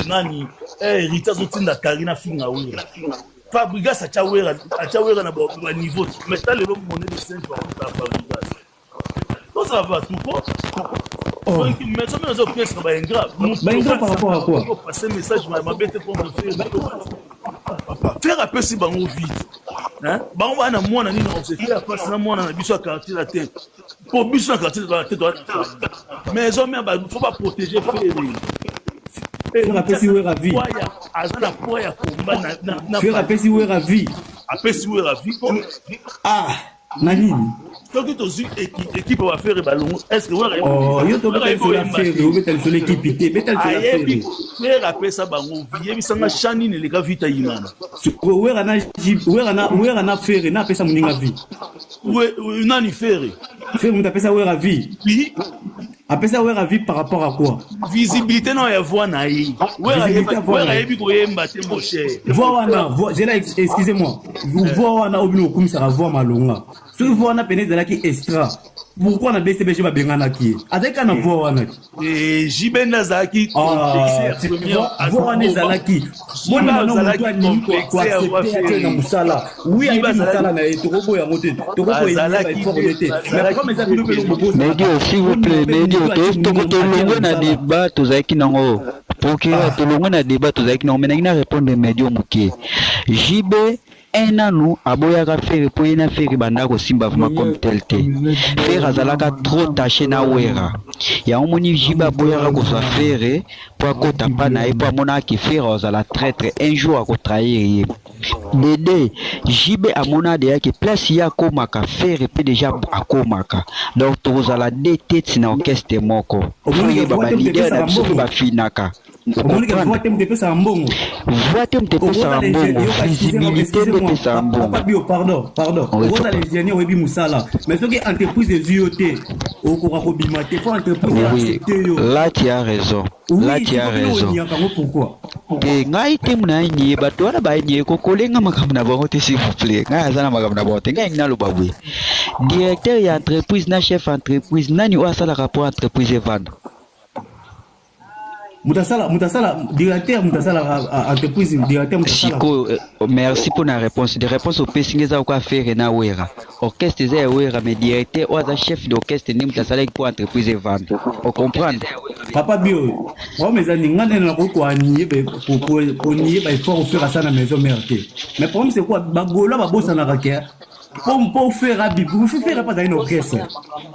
nani héritage otinda Karina finga oui Fabriga ça chawera na ba niveau mais ça le monnaie de 5 par Fabriga donc ça va tout quoi donc mais ça les orchestres ba ingrat par rapport à quoi passer message m'a bête pour me faire appeler si bango vite hein bango bana mwana nini on se fait face na mwana na biso à quartier la tête pour biso na quartier la tête mais on faut pas protéger faire appeler si wera vie azana poya komba na faire appeler si wera vie ah nani donc tu as équipe va faire ballon est-ce que oh yo to mettre sur la faire ou mettre sur l'équipeité mettre sur la faire rappeler ça bango vie bisanga chani ne leka vita yimana wera na faire na pesa muninga vie nani faire mu pesa wera vie oui apesa wera vie par rapport à quoi visibilité non ya voix na yi wera yebi ko yemba te mon cher voix excusez-moi voix wana obino kumisa ka voix malonga so voix na pene de la qui extra pourquoi na BCBG ba bengana ki avec na voix wana jibenda zaki voix wana zalaki mona no mutwa ni ko accepter na musala oui ayi musala na etoko ya mote toko ko zalaki fort était mais comme ça bino belo bobo Medio s'il vous plaît Medio to longo na débat to zaki nango procureur to longo na débat to zaki nango mais na répondre Medio mukie JB un an aboyaka faire pour na faire bandako simba vraiment comme tel te faire azalaka trop taché na wera ya omoni jiba aboyaka ko sa faire pour ko tapa na e pour mona ki faire azala traître un jour à ko trahir Dédé jibe amona de yake place ya komaka faire pe déjà akomaka donc tozala de tête na orchestre moko omoni ba leader na biso ba finaka omoni ke voix tem de pesa mbongo visibilité de pesa mbongo pardon oza l'ingénieur webi musala mais soki entreprise de UOT okora ko bimate faut entreprise accepter yo là tu as raison pourquoi te ngai te muna nyi bato wana ba nyi ko kolenga makambo na bango te s'il vous plaît ngai azana makambo na bango te ngai ngina lo babwe directeur ya entreprise na chef entreprise nani o asala rapport entreprise evanda Mutasala directeur mutasala entreprise directeur mutasala Chico merci pour la réponse des réponses au pesingeza quoi faire na wera orchestre za wera mais directeur ou za chef d'orchestre ni mutasala pour entreprise evanda on comprendre papa bio moi mes amis ngane na ko aniye pour nier ba effort faire ça na maison mère mais problème c'est quoi bagola ba bossa na rakia pour faire rabbi vous faire pas dans une orchestre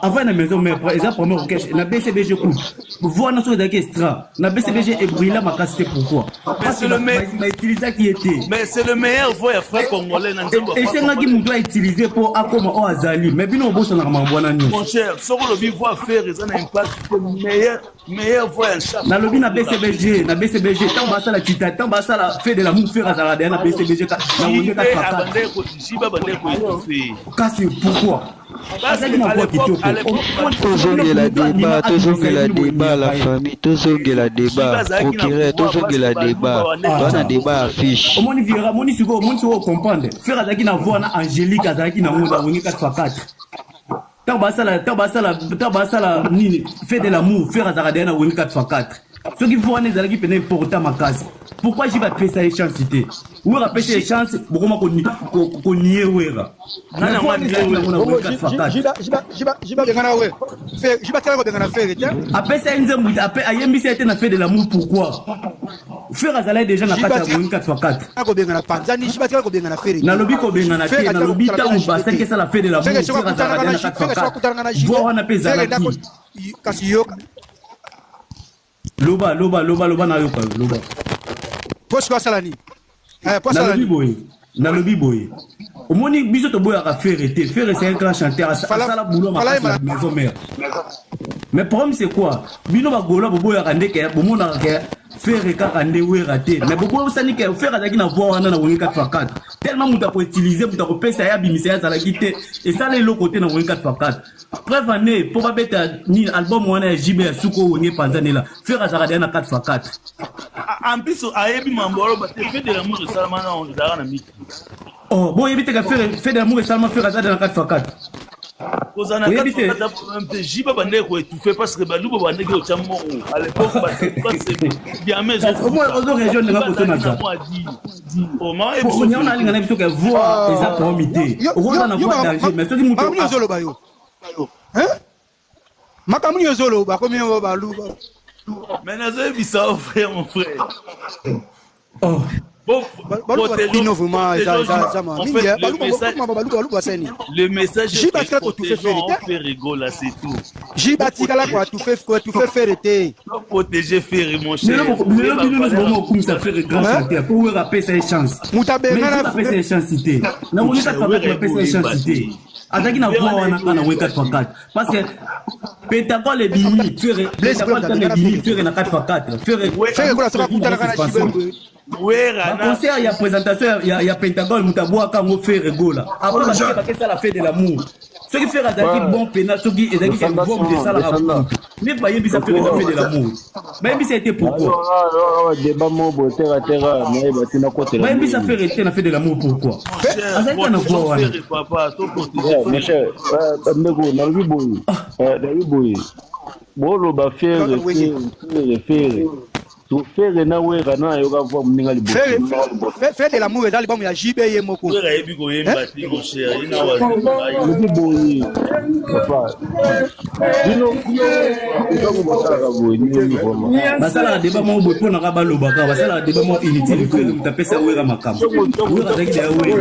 avant la maison mère exemple premier orchestre na BCBG coup voir na so d'orchestre na BCBG et brilla ma casse pourquoi parce que le meilleur utiliser qui était mais c'est le meilleur voix frère congolais na nzembo et c'est ngaki mu doit utiliser pour akoma o azali mais bino bossa na mambwana nyo mon cher soko le bi voix faire ça na impact meilleur voix en chef na lobi na BCBG tant basa la tita tant basa la fait de la mou faire azala na BCBG na wonde ka bande ko jiba bande ko kasi pourquoi tozongela débat la famille tozongela débat procureur tozongela débat bana débat affiche omoni vira moni siko comprendre faire azaki na voix na Angélique azaki na ngona woni 4x4 tabasala nini fait de l'amour faire azaka na woni 4x4 ceux qui vont les alaki peine important ma case pourquoi j'y vais passer les chances cité ou rappeler les chances beaucoup ko nier wera na moi jiba bengana we fait jiba tala ko bengana fait tiens après ça nze muta après ayembi c'était na fait de l'amour pourquoi faire azala déjà na kata 4x4 ko bengana panzani jiba tala ko bengana fait na lobi ko bengana te na lobi ta on basa que ça la fait de l'amour faire azala na 4x4 voir na pesa kasi yo loba na yoka loba poste quoi salani poste salani na lobby boy omoni biso to boya ka faire c'est un grand chanteur à la boulot ma maison mère mais problème c'est quoi bino ba gola boya ka ndeke bomona ka faire kaka nde we raté mais bobo sani ka faire azaki na voix wana na woni 4x4 tellement muta ko utiliser muta ko pesa ya bimisa ya zala kité et ça les côté na woni 4x4 preuve année pour ba beta ni album wana ya JB ya suko woni panzane la faire azaka na 4x4 en plus ayebi mambolo ba te fait de l'amour de Salmana on dara na miki oh bon yebite ka fait de l'amour et Salma faire azaka na 4x4 Kozana 4x4 jiba bande ko étouffé parce que balubo bande ko chammo à l'époque c'est bien mais au moins aux régions de la Botswana au moins et on a linga na biso ka voix les appromité on a na voix danger mais ceux qui muto zolo bayo hein makamuni zolo ba komi ba lu mais nazo bisa frère mon frère oh le message est on fait rigoler c'est tout Jibatikala quoi tu fais faire été protéger faire mon cher vraiment comme ça fait grand chanter pour rappeler ses chances mutabengana ses chances cité na on est pas rappeler ses chances cité azaki na voix wana kana 4x4 parce que Pentagol les bimi faire na 4x4 faire quoi ça kutana kana chibembe concert il y a présentation il y a Pentagol mutaboa kango faire rigola après parce que ça la fait de l'amour ce qui fait azaki bon pena ce qui ezaki que bon de ça la mais pas yebi ça fait de l'amour mais ça été pourquoi débat mo botera terra mais batina côté mais ça fait de l'amour pourquoi azaki na voix wana papa to protéger mes chers ndeko na boy bolo ba faire to faire na wera na yo ka voir mninga libo faire de l'amour dans l'album ya JB yemoko wera yebi ko yemba ti mon cher ina wa boy papa dino ko bosala boy ni basala débat mo boy pona ka baloba ka basala débat mo inutile que nous tapesa wera makambo wera avec des wera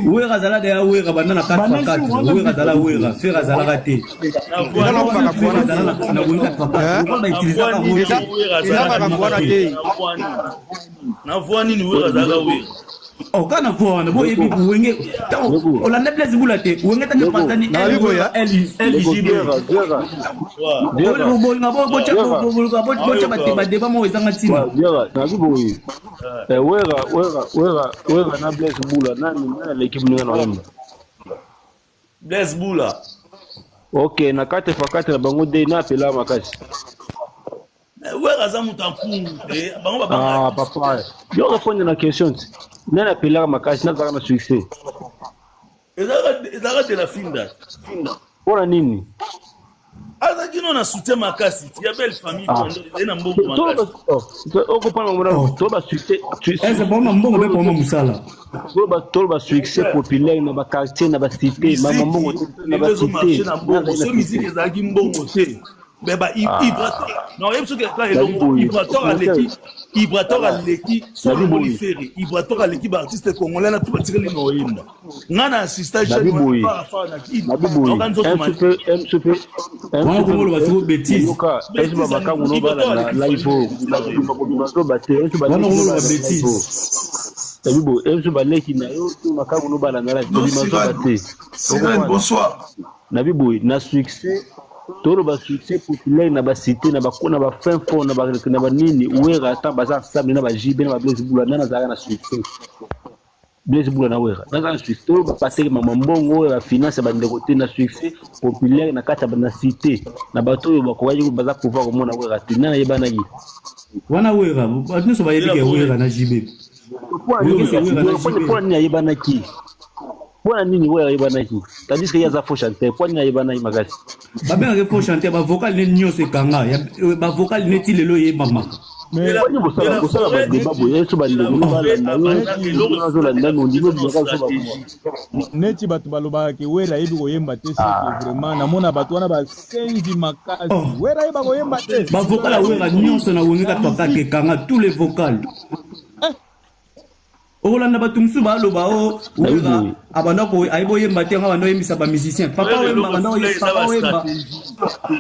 wera zala de wera banana 4x4 wera zala wera faire zala raté na voix ni wera zala wera okana voix bo yebi wenge olanda place bulate wenge tane patani LGB bocha bateba mo ezanga ntina wera na place bula nani l'équipe ni na yamba Blaise Bula ok na 4x4 na bango de na pela makasi wera za mutampungu bango ba papa yo répondre na question nana pela makasi na zaka na succès ezaka de la finda pona nini azaki no na soutien makasi ya belle famille ina mbongo makasi oko pana ngona to ba succès est bon mbongo be poma musala to ba succès populaire na ba quartier na ba cité ma mbongo na ba cité so musique ezaki mbongo te beba Ibrator non yebso ke la elongo Ibrator aleki so molifere Ibrator aleki ba artiste congolais na tout batikeli no yinda ngana assistage na biboui un peu basiko bêtise est ba bakangu no bala na live to baté est ba bêtise tabibo est ba leki na yo to makangu no bala na live to baté bonsoir na biboui na succès toro ba succès populaire na ba cité na ba kona ba fin fond na ba nini wera ta baza ensemble na ba JB na ba Blaise Bula na za na succès Blaise Bula na wera na succès toro ba passer mama mbongo ya finance ba ndeko te na succès populaire na kata ba na cité na ba to ba ko waji baza pouvoir ko mona wera te na yeba na yi wana wera ba so ba yebi ke wera na JB pour ni yeba na ki pour nini wera yeba na ki tandis que yaza faux chanter pour ni yeba na yi magasi ba bien que faux chanter ba vocal ne nyose kanga ba vocal ne ti lelo ye mama mais la bosala ba débat boye so ba ndeko na zo la ndano ndimo bika so ba neti bato baloba ke wera yebi ko yemba te c'est vraiment na mona bato wana ba senzi makasi wera yeba ko yemba te ba vocal wera nyose na wonga 4x4 kanga tous les vocales Olanda batumsu ba lo ba o wera abanda ko aibo yemba te ngabanda yemisa ba musicien papa wemba banda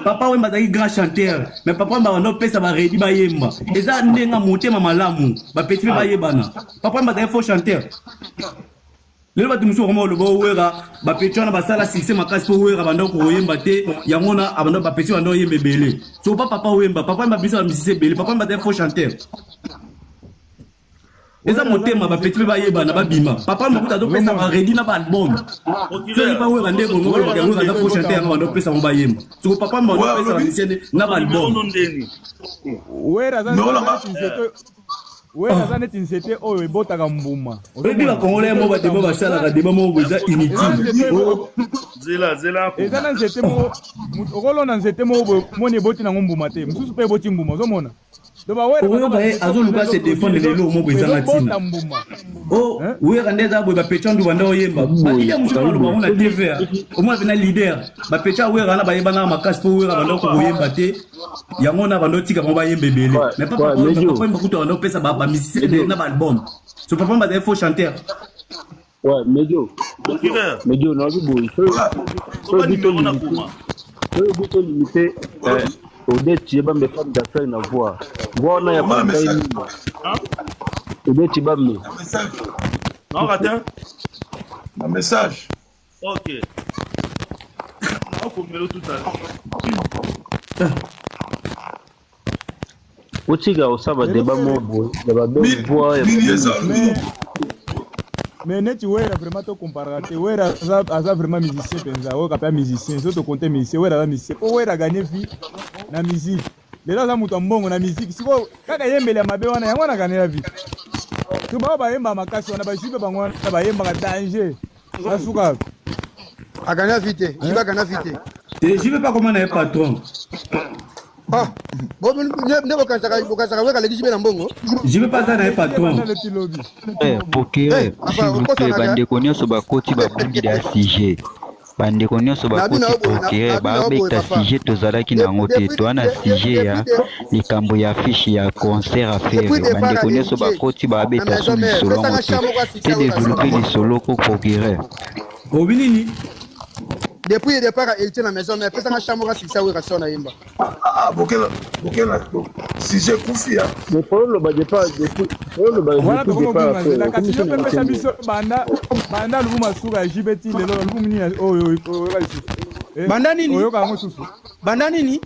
papa wemba zaki grand chanteur mais papa wemba banda pesa ba redi ba yemba eza ndenga motema malamu ba petit ba yebana papa wemba zaki faux chanteur lelo batumsu ko lo ba wera ba petit wana basala succès makasi po wera banda ko yemba te yangona abanda ba petit banda yembe belé so papa wemba bisa ba musicien belé papa wemba zaki faux chanteur. Eza motema ba petit ba yeba na ba bima papa mokuta do pesa ba ready na ba album so ni ba wera ndeko ngolo ba ngolo za fo chanter ngaba do pesa ba yemba so papa mo do pesa ba musicien na ba album wera za neti nsete oyo ebotaka mbuma oyebi ba congolais mo ba deba ba sala ka deba mo boza inutile zela eza na nzete mo okolo na nzete mo moni eboti na mbuma te mususu pe eboti mbuma ozomona azoluka se défendre lelo mo bwezanga tina o wera ndeza boy ba pechandu banda oyemba balia musuka lo ba na TV o mo na leader ba pecha wera na ba yeba na makasi po wera banda ko oyemba te yango na banda tika mo ba yembe belé mais papa ko mbakuta banda pesa ba musicien na ba album so papa ba faux chanteur ouais Medio na boy so limité Odette Tibambe femme d'affaires na voix. Voilà ya pas de Odette Tibambe. Non, attends. Un message. Ok. On peut me le tout à l'heure. Otiga osaba débat mobo, débat de voix. Mais neti wera vraiment to comparate wera aza vraiment musicien penza o kapia musicien so to compter musicien wera aza musicien po wera gagner vie na musique lelo aza mutu mbongo na musique siko kaka yembele mabe wana yango na gagner vie to ba yemba makasi wana ba jibe bango na ba yemba ka danger asuka a gagner vie te il va gagner vie te je veux pas comment on est patron. Ah, bon, ne bokasaka weka leki jibe na mbongo. Je veux pas ça na patron. Pokere, s'il vous plaît, bandeko nyonso bakoti babundi da sujet. Bandeko nyonso bakoti pokere babeta sujet tozalaki nango te toana sujet ya likambo ya fiche ya concert à faire. Bandeko nyonso bakoti babeta so lisolo ngo te développer lisolo ko pokere. Obinini depuis le départ il était à la maison mais après ça chambre si ça wera sona yemba bokela si j'ai confié mais pour le bas départ depuis le bas la kasi yo pesa biso banda lubuma suka jibeti lelo lubumini oyo banda nini oyo ka ngosusu banda nini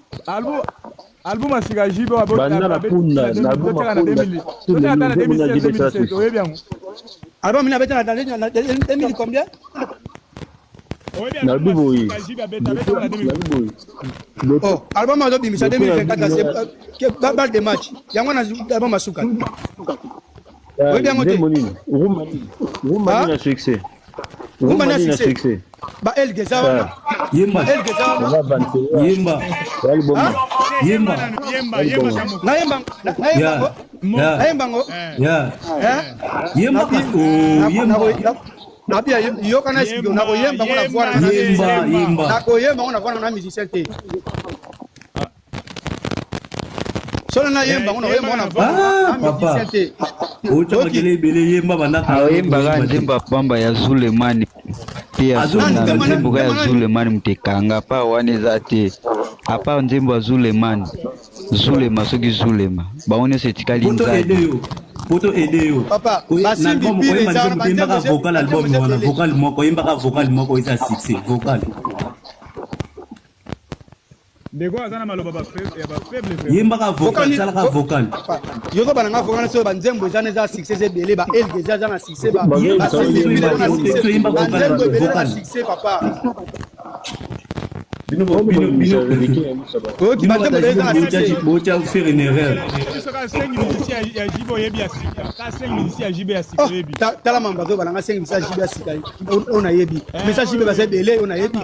album asika jibe wa banda na punda na album na 2017 oyo bien album ina beta na 2000 combien na duboyi oh album azo bimisa 2024 c'est balle de match yango na album masuka oui bien ngote rumba na succès rumba na succès ba El Geza yemba yemba album yemba na yemba ngo yemba Nabia yo kana sigo na koyemba ngona voix na koyemba ngona voix na musicien te solo na yemba ngona voix na musicien te ocho bakele bele yemba banaka yemba ga nzemba pamba ya Zulemani pia sona nzembo ya Zulemani mtekanga pa waneza te apa nzembo ya Zulemani soki Zulema baone setikali nzali poto aider papa basimbi pile za yemba vocal album wana vocal moko yemba vocal moko isa succès vocal ndeko azana maloba ba faible yemba vocal sala ka vocal yoko bananga vocal so banzembo zane za succès ebele ba El Geza za na succès ba yemba vocal succès papa Bino bocha faire une erreur. Tala mambazo balanga 5 message jibe asika. On a yebi. Message jibe basa bele on a yebi.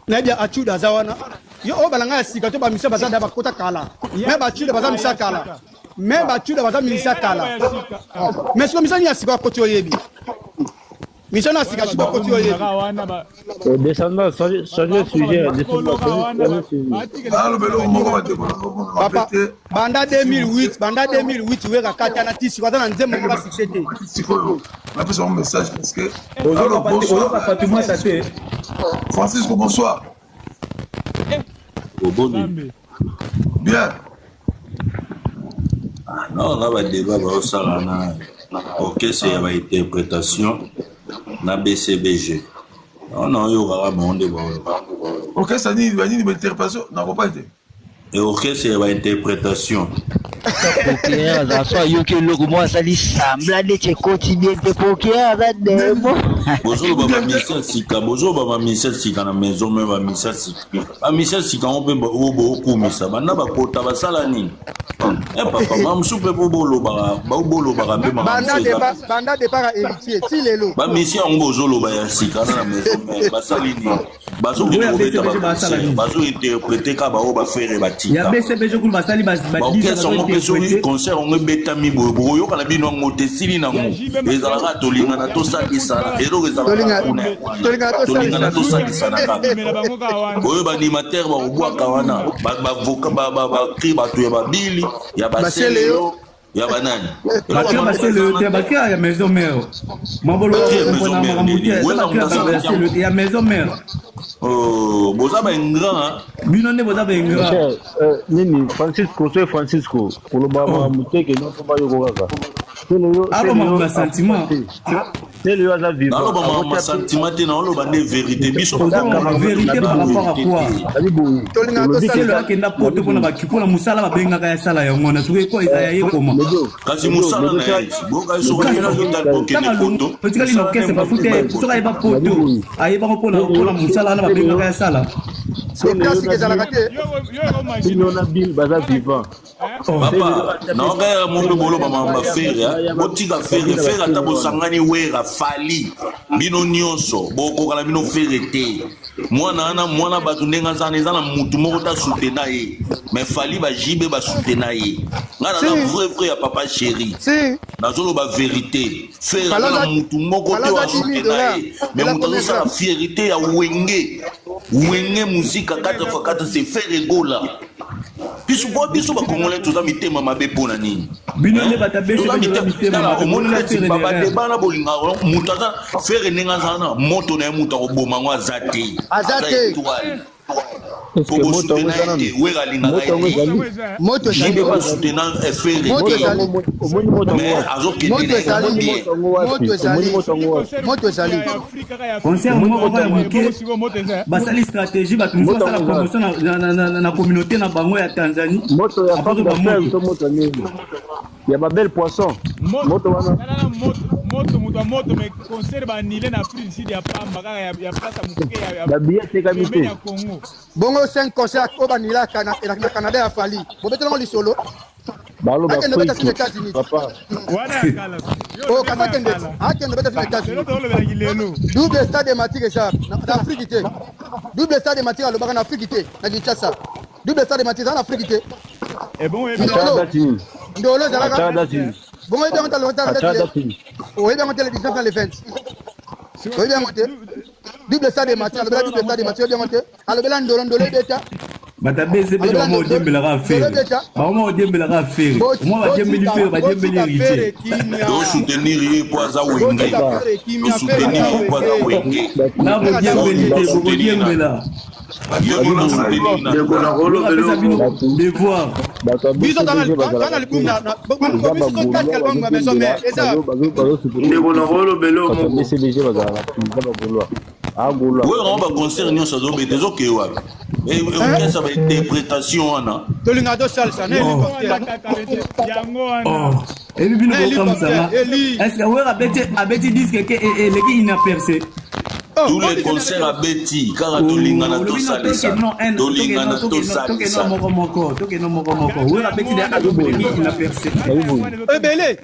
Na bia achuda zawana. Yo o balanga asika to ba misa basa da bakota kala. Me ba achuda basa misa kala. Me ba achuda basa misa kala. Mais so misa ni asika ko to yebi. mission na sika chibo koti oye descendant changer sujet papa banda 2008 weka kata na tisi kwa na nzembo kwa succès on a fait un message parce que Francisco, bonsoir. Bien. Non, on a un débat sur la orchestre et l'interprétation na BCBG. Non, il y aura un débat. Orchestre et l'interprétation, n'a pas été. Et orchestre et l'interprétation. Poker za so yoke logo mo asali sambla de che quotidien de poker za demo. Bonjour baba Michel Sika na maison même ba Michel Sika. Ba Michel Sika on peut beaucoup misa bana ba kota ba sala nini. Papa mam soupe bolo ba pe ma. Banda de para héritier ti lelo. Ba Michel on bozolo ba ya Sika na maison même ba salini. Bazo interpréter ka ba o ba faire ba tika. Ya BCBG ku ba sali ba concert on betami bobo yo kana bino ngote sili na ngo ezalaka tolinga na to sakisa ero ezalaka tolinga na to sakisa na ka oyo ba animateur ba obwaka wana ba voka ba kri ba to ya ba bili ya ba seleo ya banani ba seleo te ba kia ya maison mère mabolo ko na mamuti ya maison mère. Oh, boza ba ingra bino ne boza ba ingra nini Francisco pour ba muteke no ba yo kaka aba ma sentiment le aza vivant non ba sentiment te na lo ba ne vérité biso la vérité par rapport à quoi tolinga to sala kenda poto pona ba kipona musala ba benga ka ya sala ya ngona suke ko isa ya yekoma kasi musala na boka so ka na total bokene poto petit kali no kese ba fute so ka ba poto ayi ba ko pona musala na ba benga ka ya sala so kasi ke zala kate yo na bil baza vivant papa na ga mundu bolo ba mamba fere botika fere ata bosangani wera fali bino nyonso boko kala bino fere te mwana batu ndenga zana ezana mutu moko ta soutenir ye mais fali ba jibe ba soutenir ye ngana na vrai ya papa chéri nazolo ba vérité fere na mutu moko te wa soutenir ye mais mutu sa fierté ya wenge musique 4x4 c'est faire gola biso ba congolais tout ça mitema mabe pona nini bino ne batabese mitema baba de bana bolinga mutaza faire nenga zana moto na muta oboma ngwa azate moto ezali concert moko ba muke basali stratégie ba tumisa la promotion na communauté na bango ya Tanzanie moto ya moto nini ya ba belle poisson moto wana moto mais concert ba nile na Afrique Sud ya pamba kaka ya place muke ya ba billet kamite bongo 5 concerts ko ba nila kana na Canada ya fali bobetela ngo lisolo balo ba papa wana kala oh kama kende beta fina États-Unis double stade de Matique ça na Afrique te double stade de Matique lo baka na Afrique te na Kinshasa double stade de Matique na Afrique te et bon ndolo zalaka bongo bien on t'a oui bien on télévision dans les 20 oui bien monté double stade de Matique double stade de Matique bien monté alors bela ndolo beta batabese be mo dembela ka faire ba mo dembela ka faire mo ba dembeli faire ba dembeli héritier do soutenir ye poza wenge do soutenir poza wenge na mo dembeli te bo dembela devoir biso dans le boom na biso quatre albums na maison mère eza ndeko na rolo belo mo BCBG bazala bagolwa agolwa we on va concert nyonso zo be tezo ke wa et on ça va interprétation wana tolinga do salsa ne yango wana et bino comme ça est-ce que ouais abeti disque que les ina percé tous les concerts à Betty car tolinga na to salisa tolinga na to salisa moko ouais abeti da adobe ina percé ebele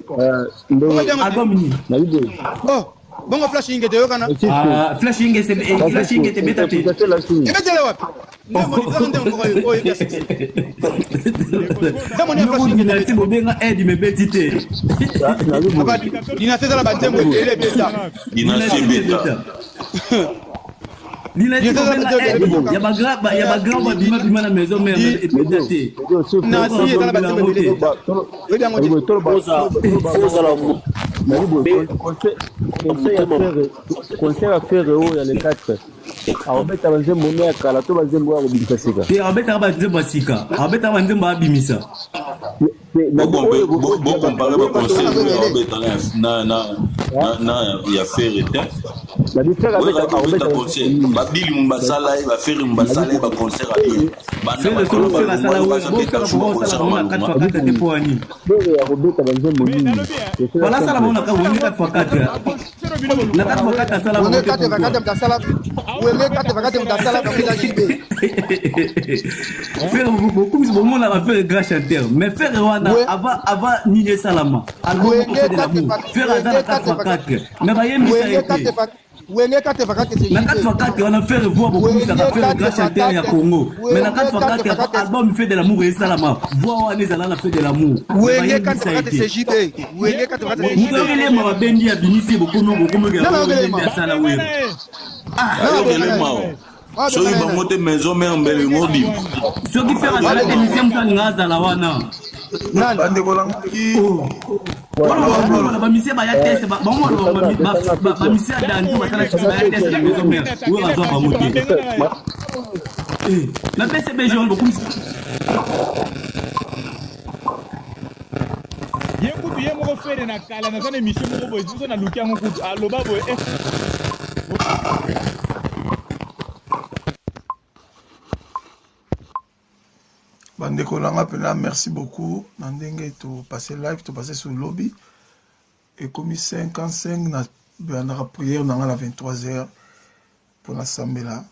agomni na bibo bongo flashing de yokana flashing c'est beta te ebetele wapi dynastie bobenga aide mebeti te dynastie ezala banzembo ele beta dynastie beta dynastie bobenga aide ya bagrand babima na maison mère ebeta te nasi ezala banzembo ele conseil à faire oyo ya le 4 abetaka banzembo me ya kala to banzembo ya kobimisa sika te abetaka banzembo ya sika abetaka banzembo abimisa bocompare baconseil oyo abetaka na ya fere te obeta conseil babili mu basala ye bafere mu basala ye baconseil abie balasala monaka wenge 4x4 na 4x4 asala bokumisi bomona bafere grand chanteur mais fere wana avant nini esalama album de l'amour fere aza na 4x4 mais bayembisa ete na 4x4 wana fere voix bokumisaka fere grand chanteur ya Congo mais na 4x4 album fait de l'amour esalama voix wana ezala na fait de l'amour mutokelema babendi ya binisi bokomobokomokeabendi asala wero soki bango te maison mère mbele ngodi soki fere azala émission mosalinga azala wana bamisie baya tese bamisie adandi basala soki baya tese na maison mère oyo bazwa bango te na pcb jean bokumisi ye kutu ye moko fere na kala naza na émission moko boye biso na luki yango kutu aloba boye bandeko nanga mpena merci beaucoup na ndenge topase live topase sur lobby ekomi 55 na prière nanga na 23h mpona sambela